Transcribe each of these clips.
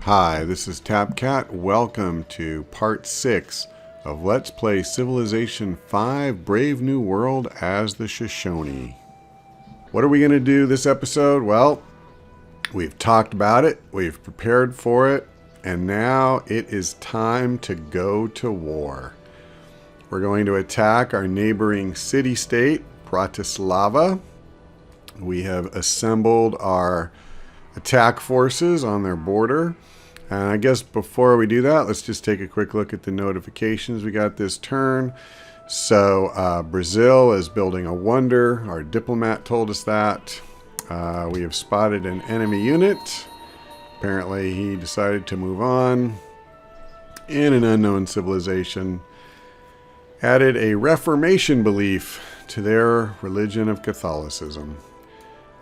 Hi, this is TapCat. Welcome to part 6 of Let's Play Civilization 5 Brave New World as the Shoshone. What are we going to do this episode? Well, we've talked about it, we've prepared for it, and now it is time to go to war. We're going to attack our neighboring city-state, Bratislava. We have assembled our attack forces on their border. And I guess before we do that, let's just take a quick look at the notifications we got this turn. So Brazil is building a wonder. Our diplomat told us that. We have spotted an enemy unit. Apparently he decided to move on. In an unknown civilization, added a Reformation belief to their religion of Catholicism.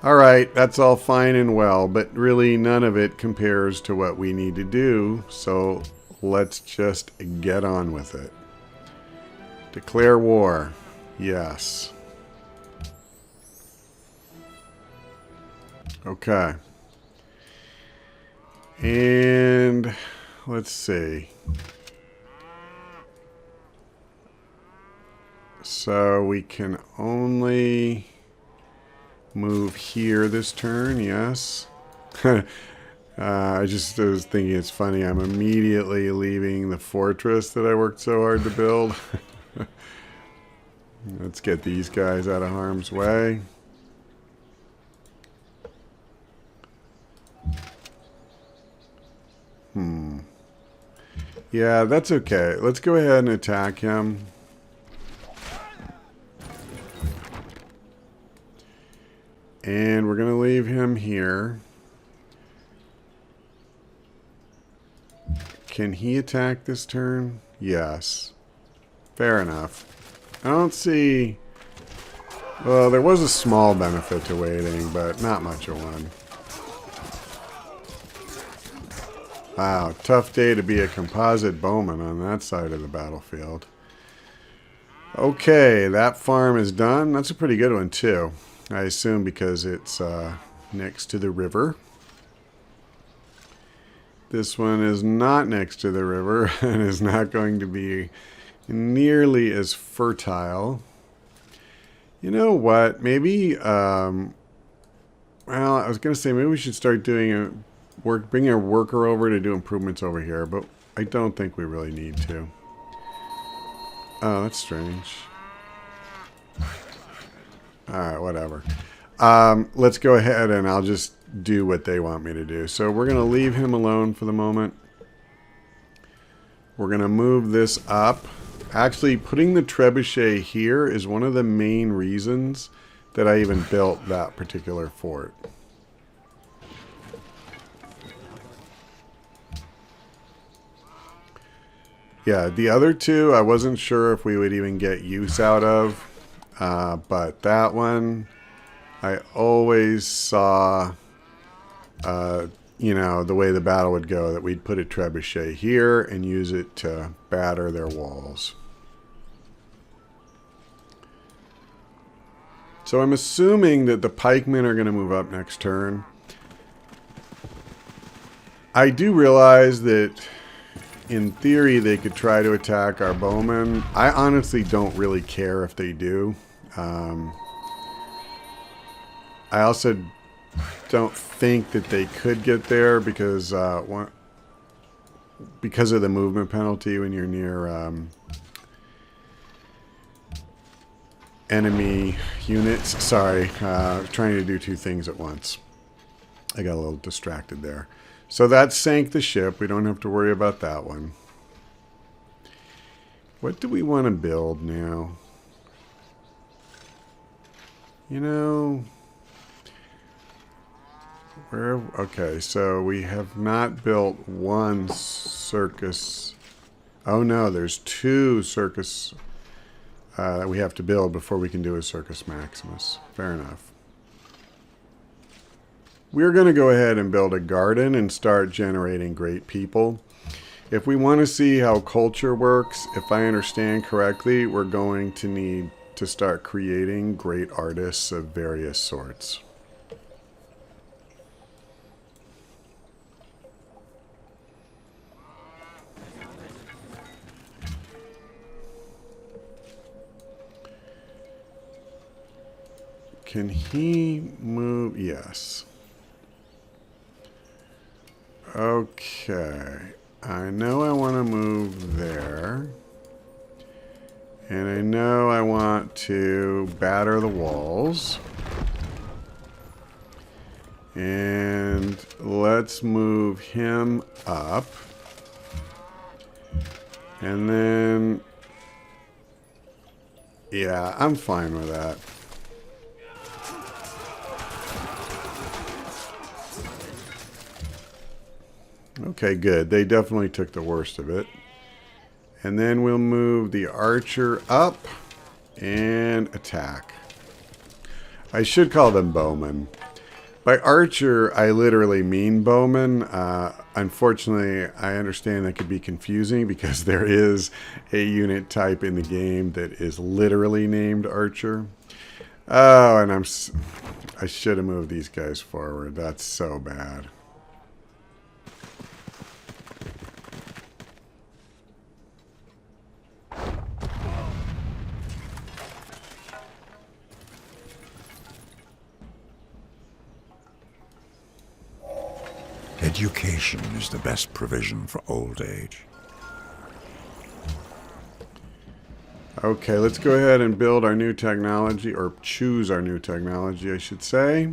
Alright, that's all fine and well, but really none of it compares to what we need to do, so let's just get on with it. Declare war. Yes. Okay. And let's see. So we can only move here this turn, yes. I just was thinking it's funny. I'm immediately leaving the fortress that I worked so hard to build. Let's get these guys out of harm's way. Yeah, that's okay. Let's go ahead and attack him. And we're going to leave him here. Can he attack this turn? Yes. Fair enough. I don't see... Well, there was a small benefit to waiting, but not much of one. Wow, tough day to be a composite bowman on that side of the battlefield. Okay, that farm is done. That's a pretty good one, too. I assume because it's next to the river. This one is not next to the river and is not going to be nearly as fertile. You know what? Maybe, well, I was going to say maybe we should start doing bringing a worker over to do improvements over here, but I don't think we really need to. Oh, that's strange. Alright, whatever. Let's go ahead and I'll just do what they want me to do. So we're going to leave him alone for the moment. We're going to move this up. Actually, putting the trebuchet here is one of the main reasons that I even built that particular fort. Yeah, the other two I wasn't sure if we would even get use out of. But that one, I always saw, you know, the way the battle would go, that we'd put a trebuchet here and use it to batter their walls. So I'm assuming that the pikemen are going to move up next turn. I do realize that in theory they could try to attack our bowmen. I honestly don't really care if they do. I also don't think that they could get there because of the movement penalty when you're near enemy units. Sorry, trying to do two things at once. I got a little distracted there. So that sank the ship. We don't have to worry about that one. What do we want to build now? You know, okay, so we have not built one circus. Oh no, there's two circus that we have to build before we can do a Circus Maximus. Fair enough. We're going to go ahead and build a garden and start generating great people. If we want to see how culture works, if I understand correctly, we're going to need to start creating great artists of various sorts. can he move? Yes. Okay. I know I want to move there. And I know I want to batter the walls. And let's move him up. And then, yeah, I'm fine with that. Okay, good. They definitely took the worst of it. And then we'll move the archer up and attack. I should call them bowmen. By archer, I literally mean bowman. Unfortunately, I understand that could be confusing because there is a unit type in the game that is literally named archer. Oh, and I should have moved these guys forward. That's so bad. Education is the best provision for old age. Okay, let's go ahead and build our new technology, or choose our new technology, I should say.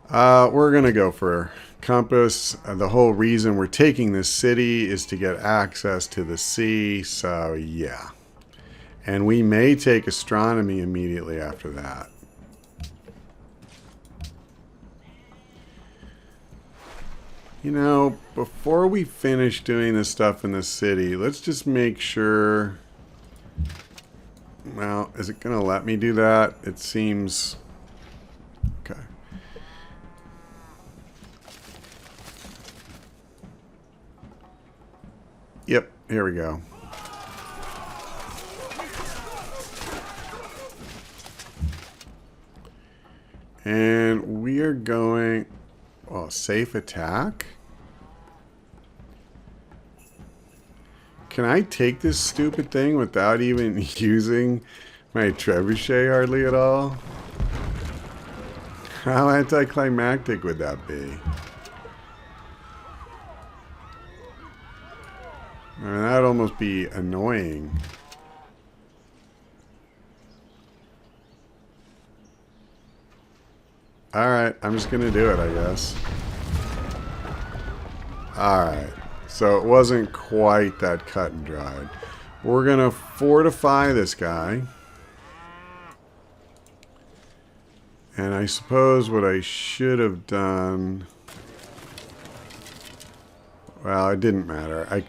We're going to go for compass. The whole reason we're taking this city is to get access to the sea, so yeah. And we may take astronomy immediately after that. You know, before we finish doing this stuff in the city, let's just make sure... Well, is it going to let me do that? It seems... Okay. Yep, here we go. And we are going... Well, safe attack? Can I take this stupid thing without even using my trebuchet hardly at all? How anticlimactic would that be? I mean, that'd almost be annoying. Alright, I'm just gonna do it, I guess. Alright, so it wasn't quite that cut and dried. We're gonna fortify this guy. And I suppose what I should have done... Well, it didn't matter.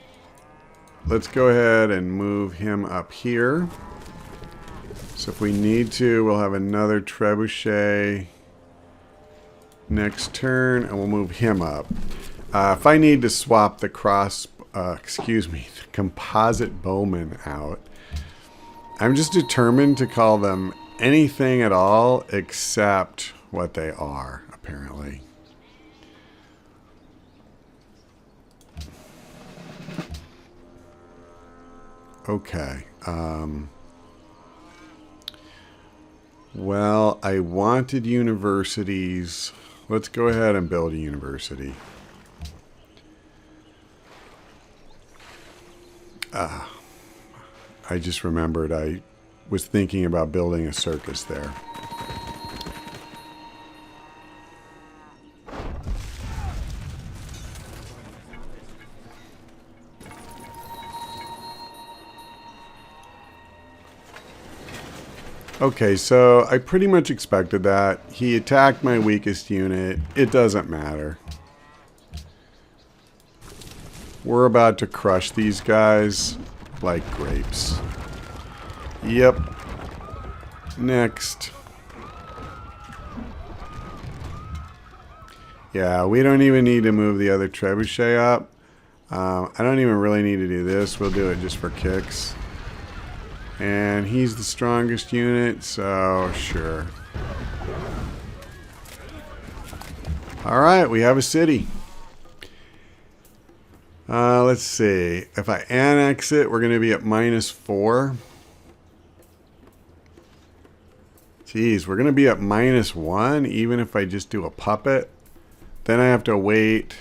Let's go ahead and move him up here. So if we need to, we'll have another trebuchet next turn, and we'll move him up. If I need to swap the the composite bowman out, I'm just determined to call them anything at all except what they are, apparently. Okay. Well, I wanted universities. Let's go ahead and build a university. I just remembered I was thinking about building a circus there. Okay, so I pretty much expected that. He attacked my weakest unit. It doesn't matter. We're about to crush these guys like grapes. Yep. Next. Yeah, we don't even need to move the other trebuchet up. I don't even really need to do this. We'll do it just for kicks. And he's the strongest unit, so sure. Alright, we have a city. Let's see. If I annex it, we're going to be at -4. Geez, we're going to be at -1 even if I just do a puppet. Then I have to wait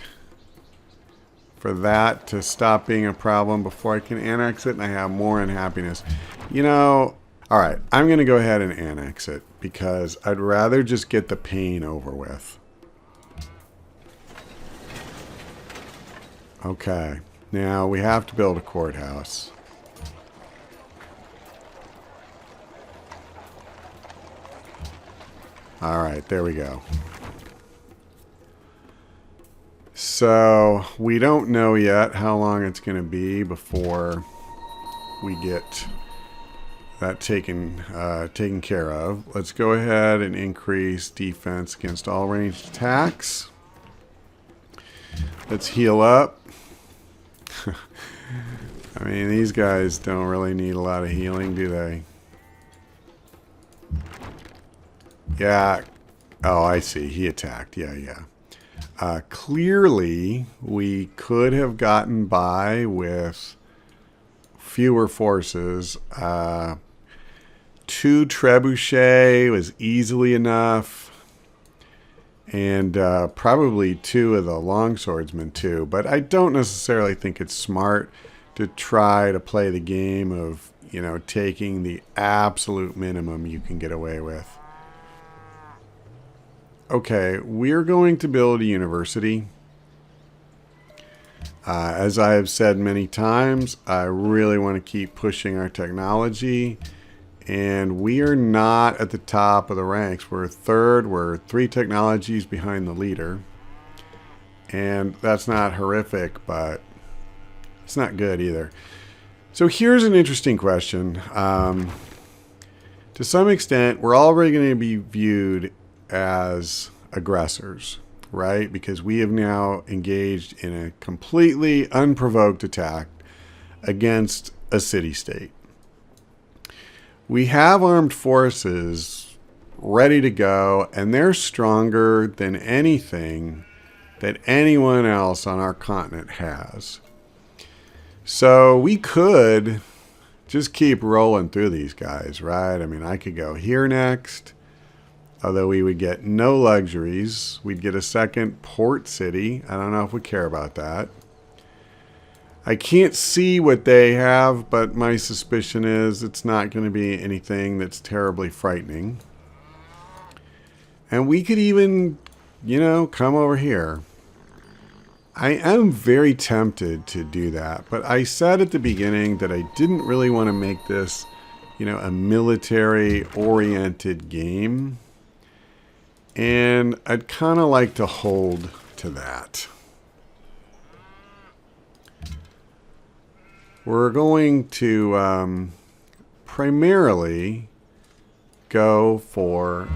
for that to stop being a problem before I can annex it, and I have more unhappiness. You know, all right, I'm going to go ahead and annex it because I'd rather just get the pain over with. Okay, now we have to build a courthouse. All right, there we go. So we don't know yet how long it's going to be before we get that taken care of. Let's go ahead and increase defense against all ranged attacks. Let's heal up. I mean, these guys don't really need a lot of healing, do they? Yeah. Oh, I see. He attacked. Yeah, yeah. Clearly, we could have gotten by with fewer forces. 2 trebuchet was easily enough. And probably 2 of the longswordsmen too. But I don't necessarily think it's smart to try to play the game of, you know, taking the absolute minimum you can get away with. Okay, we're going to build a university. As I have said many times, I really want to keep pushing our technology. And we are not at the top of the ranks. We're third. We're 3 technologies behind the leader. And that's not horrific, but it's not good either. So here's an interesting question. To some extent, we're already going to be viewed as aggressors, right? Because we have now engaged in a completely unprovoked attack against a city-state. We have armed forces ready to go, and they're stronger than anything that anyone else on our continent has. So we could just keep rolling through these guys, right? I mean, I could go here next. Although we would get no luxuries. We'd get a second port city. I don't know if we care about that. I can't see what they have, but my suspicion is it's not going to be anything that's terribly frightening. And we could even, you know, come over here. I am very tempted to do that, but I said at the beginning that I didn't really want to make this, you know, a military-oriented game. And I'd kind of like to hold to that. We're going to primarily go for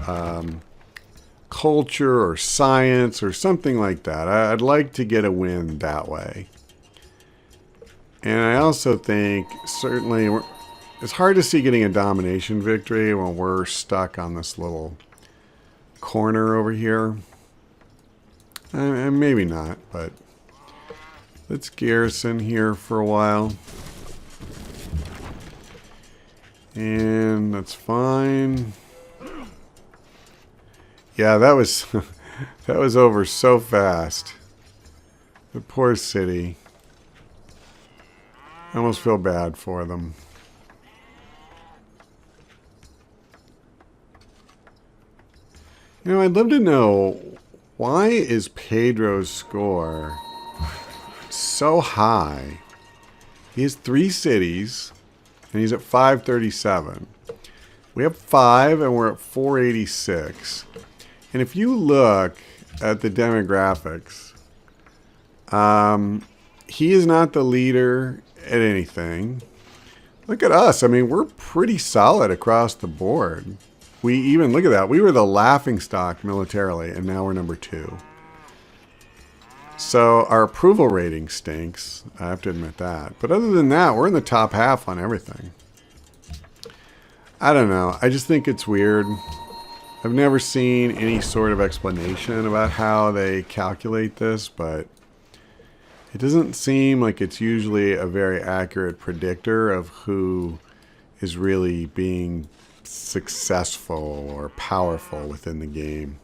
culture or science or something like that. I'd like to get a win that way. And I also think certainly it's hard to see getting a domination victory when we're stuck on this little corner over here. Maybe not, but let's garrison here for a while. And that's fine. Yeah, that was that was over so fast. The poor city. I almost feel bad for them. You know, I'd love to know, why is Pedro's score so high? He has 3 cities, and he's at 537. We have 5, and we're at 486. And if you look at the demographics, he is not the leader at anything. Look at us. I mean, we're pretty solid across the board. We even, look at that, we were the laughingstock militarily, and now we're number 2. So our approval rating stinks. I have to admit that. But other than that, we're in the top half on everything. I don't know. I just think it's weird. I've never seen any sort of explanation about how they calculate this, but it doesn't seem like it's usually a very accurate predictor of who is really being successful or powerful within the game.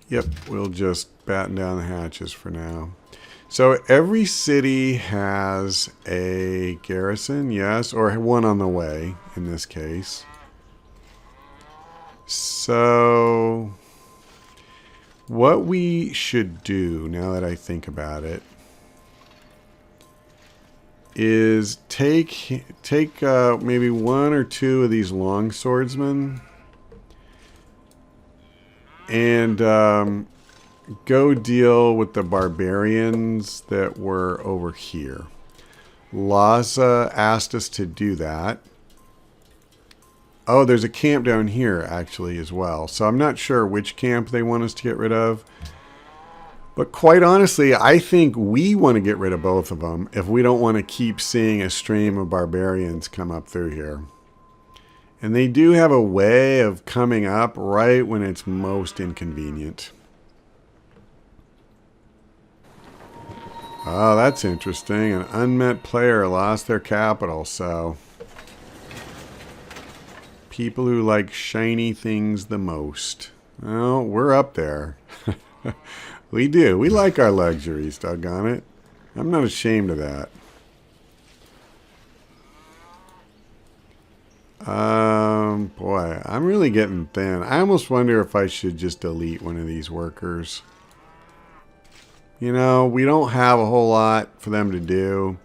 Yep, we'll just batten down the hatches for now. So every city has a garrison, yes, or one on the way in this case. So what we should do, now that I think about it, is take maybe one or two of these long swordsmen and go deal with the barbarians that were over here. Laza asked us to do that. Oh, there's a camp down here actually as well. So I'm not sure which camp they want us to get rid of. But quite honestly, I think we want to get rid of both of them if we don't want to keep seeing a stream of barbarians come up through here. And they do have a way of coming up right when it's most inconvenient. Oh, that's interesting. An unmet player lost their capital, so people who like shiny things the most. Well, we're up there. We do. We like our luxuries, doggone it. I'm not ashamed of that. Boy, I'm really getting thin. I almost wonder if I should just delete one of these workers. You know, we don't have a whole lot for them to do.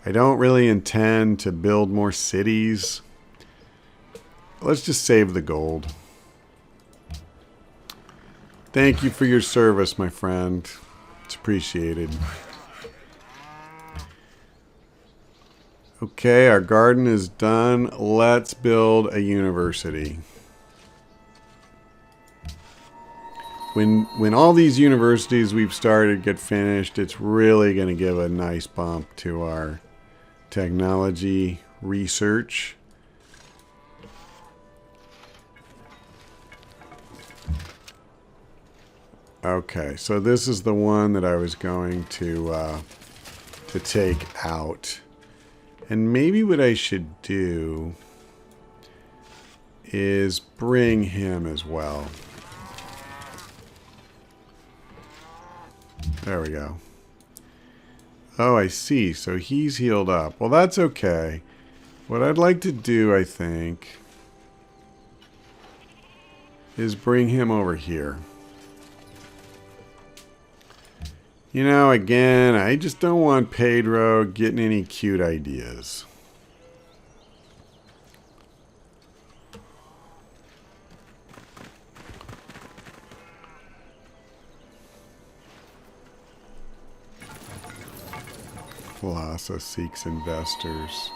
I don't really intend to build more cities. Let's just save the gold. Thank you for your service, my friend. It's appreciated. Okay, our garden is done. Let's build a university. When all these universities we've started get finished, it's really going to give a nice bump to our technology research. Okay, so this is the one that I was going to take out. And maybe what I should do is bring him as well. There we go. Oh, I see. So he's healed up. Well, that's okay. What I'd like to do, I think, is bring him over here. You know, again, I just don't want Pedro getting any cute ideas. Plaza seeks investors.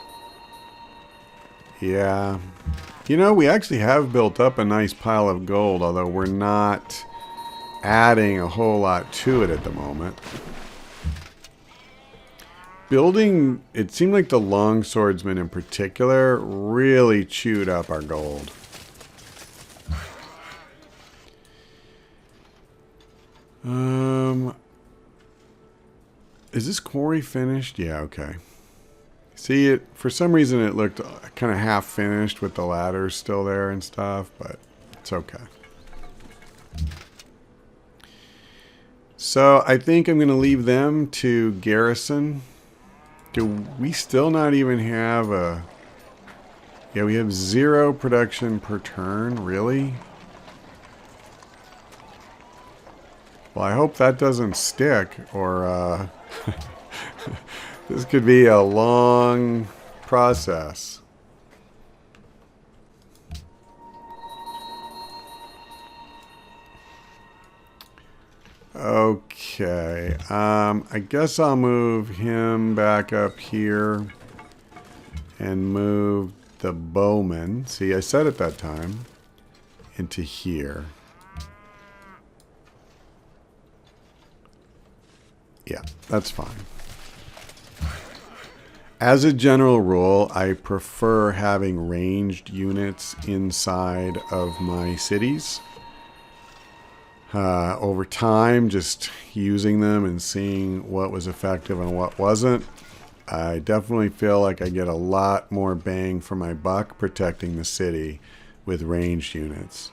Yeah. You know, we actually have built up a nice pile of gold, although we're not adding a whole lot to it at the moment. Building, it seemed like the long swordsman in particular really chewed up our gold. Is this quarry finished? Yeah, okay. See, it for some reason it looked kind of half finished with the ladders still there and stuff, but it's okay. So I think I'm going to leave them to garrison. Do we still not even have a... Yeah, we have 0 production per turn. Really? Well, I hope that doesn't stick, or this could be a long process. Okay, I guess I'll move him back up here and move the bowman. See, I said it that time. Into here. Yeah, that's fine. As a general rule, I prefer having ranged units inside of my cities. Over time, just using them and seeing what was effective and what wasn't, I definitely feel like I get a lot more bang for my buck protecting the city with ranged units.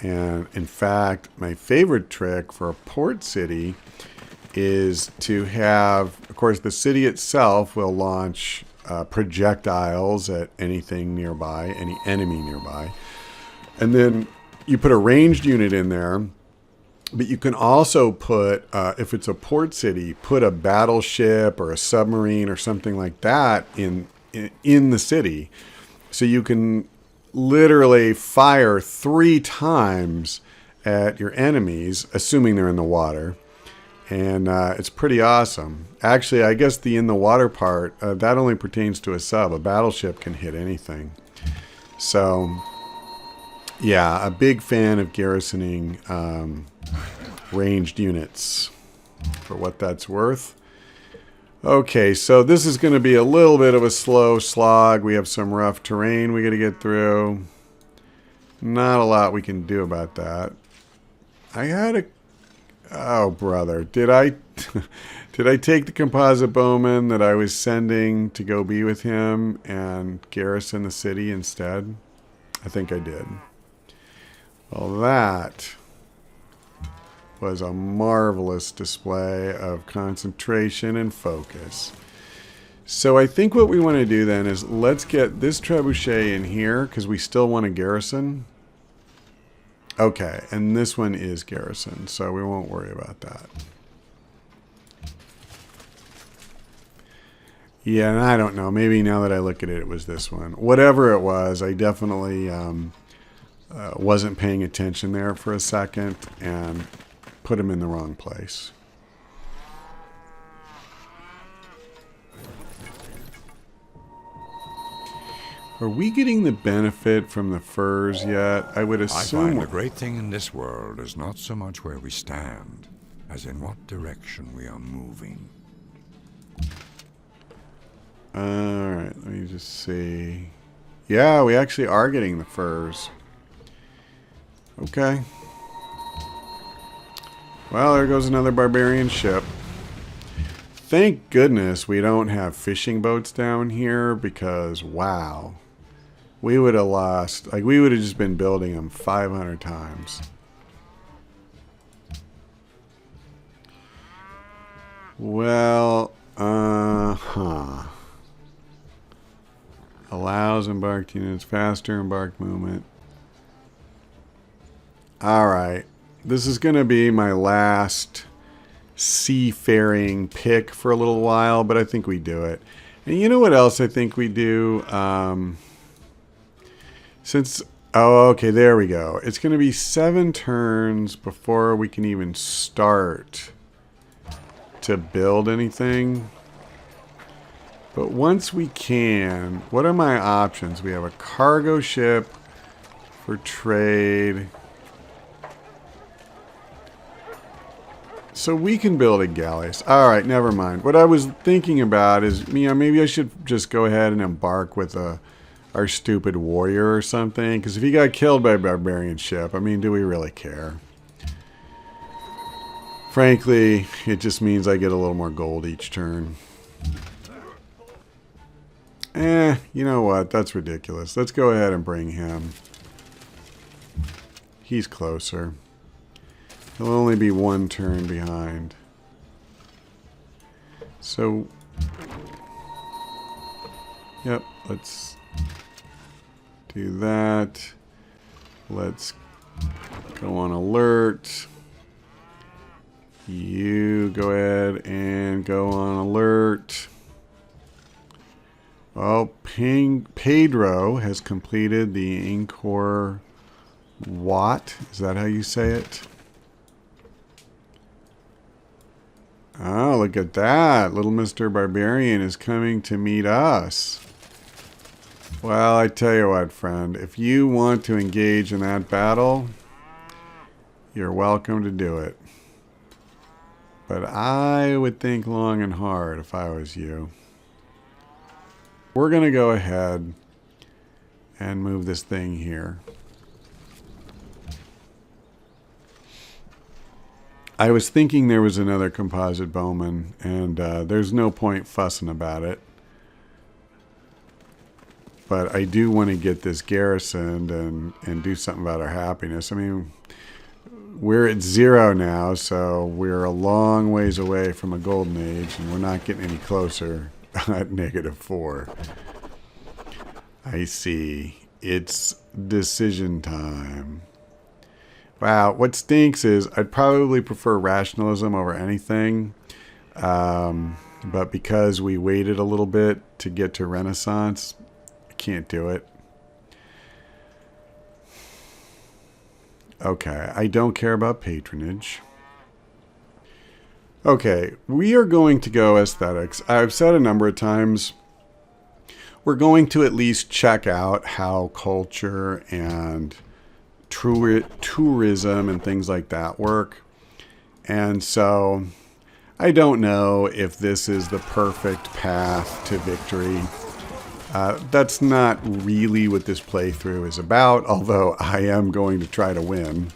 And in fact, my favorite trick for a port city is to have, of course, the city itself will launch projectiles at anything nearby, any enemy nearby. And then you put a ranged unit in there, but you can also put, if it's a port city, put a battleship or a submarine or something like that in the city. So you can literally fire 3 times at your enemies, assuming they're in the water. And it's pretty awesome. Actually, I guess the in the water part, that only pertains to a sub. A battleship can hit anything. So, yeah, a big fan of garrisoning ranged units for what that's worth. Okay, so this is going to be a little bit of a slow slog. We have some rough terrain we got to get through. Not a lot we can do about that. I had a... Oh, brother. Did I take the composite bowman that I was sending to go be with him and garrison the city instead? I think I did. Well, that was a marvelous display of concentration and focus. So I think what we want to do then is let's get this trebuchet in here because we still want to garrison. Okay, and this one is garrison, so we won't worry about that. Yeah, and I don't know. Maybe now that I look at it, it was this one. Whatever it was, I definitely wasn't paying attention there for a second and put him in the wrong place. Are we getting the benefit from the furs yet? I would assume... I find the great thing in this world is not so much where we stand, as in what direction we are moving. Alright, let me just see. Yeah, we actually are getting the furs. Okay. Well, there goes another barbarian ship. Thank goodness we don't have fishing boats down here because, wow. We would have lost, like we would have just been building them 500 times. Well, allows embarked units faster embarked movement. Alright, this is going to be my last seafaring pick for a little while, but I think we do it. And you know what else I think we do? Oh, okay, there we go. It's going to be 7 turns before we can even start to build anything. But once we can, what are my options? We have a cargo ship for trade. So we can build a galleys. Alright, never mind. What I was thinking about is, you know, maybe I should just go ahead and embark with our stupid warrior or something. Because if he got killed by a barbarian ship, I mean, do we really care? Frankly, it just means I get a little more gold each turn. You know what? That's ridiculous. Let's go ahead and bring him. He's closer. He'll only be 1 turn behind. So, yep, let's do that. Let's go on alert. You go ahead and go on alert. Well, Pedro has completed the Angkor Wat. Is that how you say it? Oh, look at that. Little Mr. Barbarian is coming to meet us. Well, I tell you what, friend. If you want to engage in that battle, you're welcome to do it. But I would think long and hard if I was you. We're going to go ahead and move this thing here. I was thinking there was another composite bowman, and there's no point fussing about it. But I do want to get this garrisoned and do something about our happiness. I mean, we're at 0 now, so we're a long ways away from a golden age, and we're not getting any closer at -4. I see. It's decision time. Wow, what stinks is I'd probably prefer rationalism over anything. But because we waited a little bit to get to Renaissance, I can't do it. Okay, I don't care about patronage. Okay, we are going to go aesthetics. I've said a number of times, we're going to at least check out how culture and tourism and things like that work. And so I don't know if this is the perfect path to victory. That's not really what this playthrough is about, although I am going to try to win.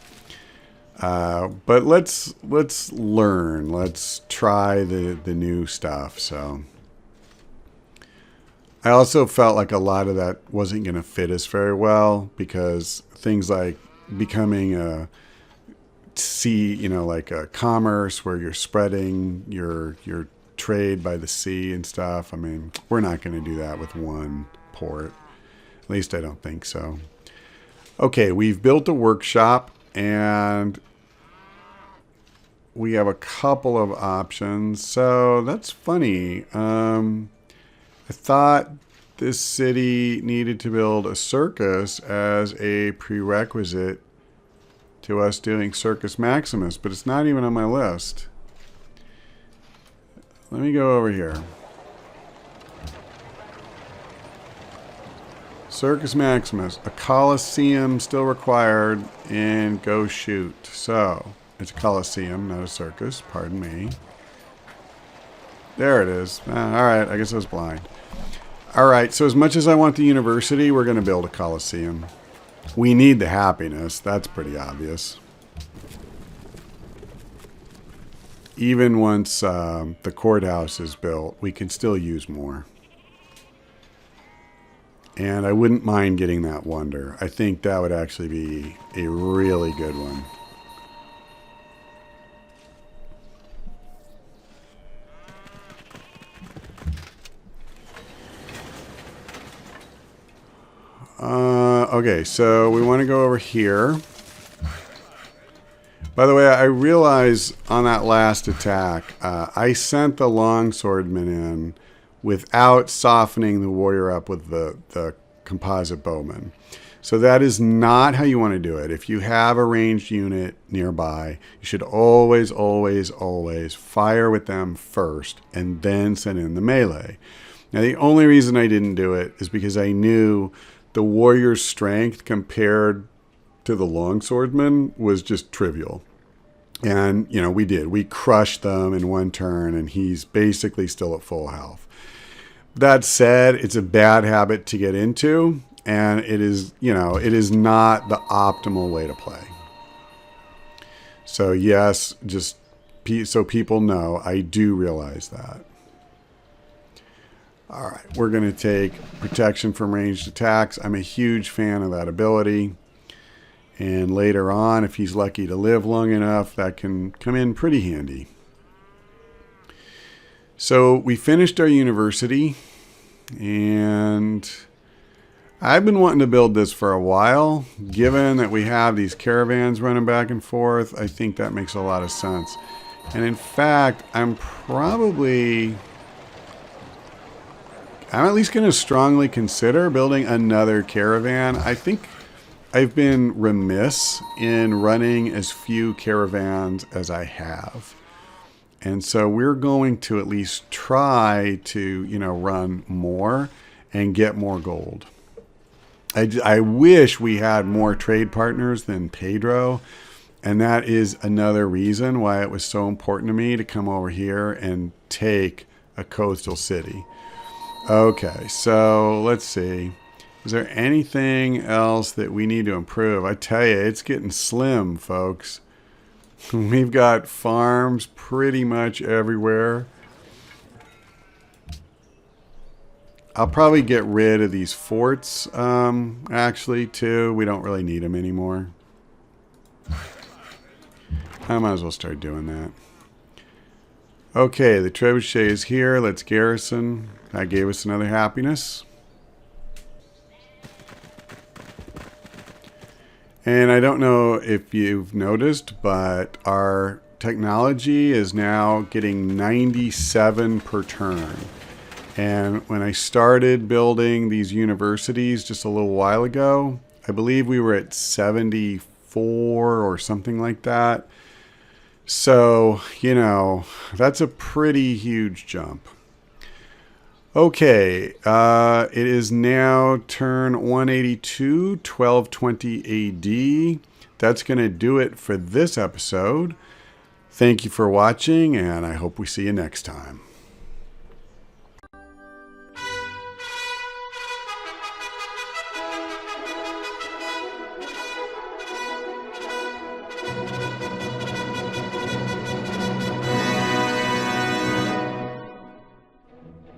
But let's learn. Let's try the new stuff. So I also felt like a lot of that wasn't going to fit us very well, because things like becoming a sea, like a commerce where you're spreading your trade by the sea and stuff. I mean, we're not going to do that with one port. At least I don't think so. Okay, we've built a workshop, and we have a couple of options. So that's funny. I thought this city needed to build a circus as a prerequisite to us doing Circus Maximus, but it's not even on my list. Let me go over here. Circus Maximus, a Coliseum still required, and go shoot. So, it's a Coliseum, not a circus, pardon me. There it is. Alright, I guess I was blind. Alright, so as much as I want the university, we're going to build a Coliseum. We need the happiness, that's pretty obvious. Even once the courthouse is built, we can still use more. And I wouldn't mind getting that wonder. I think that would actually be a really good one. Okay, so we want to go over here. By the way, I realize on that last attack, I sent the longswordman in without softening the warrior up with the composite bowman. So that is not how you want to do it. If you have a ranged unit nearby, you should always, always, always fire with them first and then send in the melee. Now, the only reason I didn't do it is because I knew the warrior's strength compared to the longswordman was just trivial. And, we did. We crushed them in one turn, and he's basically still at full health. That said, it's a bad habit to get into, and it is not the optimal way to play. So yes, just so people know, I do realize that. All right, we're going to take protection from ranged attacks. I'm a huge fan of that ability. And later on, if he's lucky to live long enough, that can come in pretty handy. So we finished our university, and I've been wanting to build this for a while. Given that we have these caravans running back and forth, I think that makes a lot of sense. And in fact, I'm at least going to strongly consider building another caravan. I think I've been remiss in running as few caravans as I have. And so we're going to at least try to, run more and get more gold. I wish we had more trade partners than Pedro. And that is another reason why it was so important to me to come over here and take a coastal city. Okay, so let's see. Is there anything else that we need to improve? I tell you, it's getting slim, folks. We've got farms pretty much everywhere. I'll probably get rid of these forts, actually, too. We don't really need them anymore. I might as well start doing that. Okay, the trebuchet is here. Let's garrison. That gave us another happiness. And I don't know if you've noticed, but our technology is now getting 97 per turn. And when I started building these universities just a little while ago, I believe we were at 74 or something like that. So, you know, that's a pretty huge jump. Okay, it is now turn 182, 1220 AD. That's going to do it for this episode. Thank you for watching, and I hope we see you next time.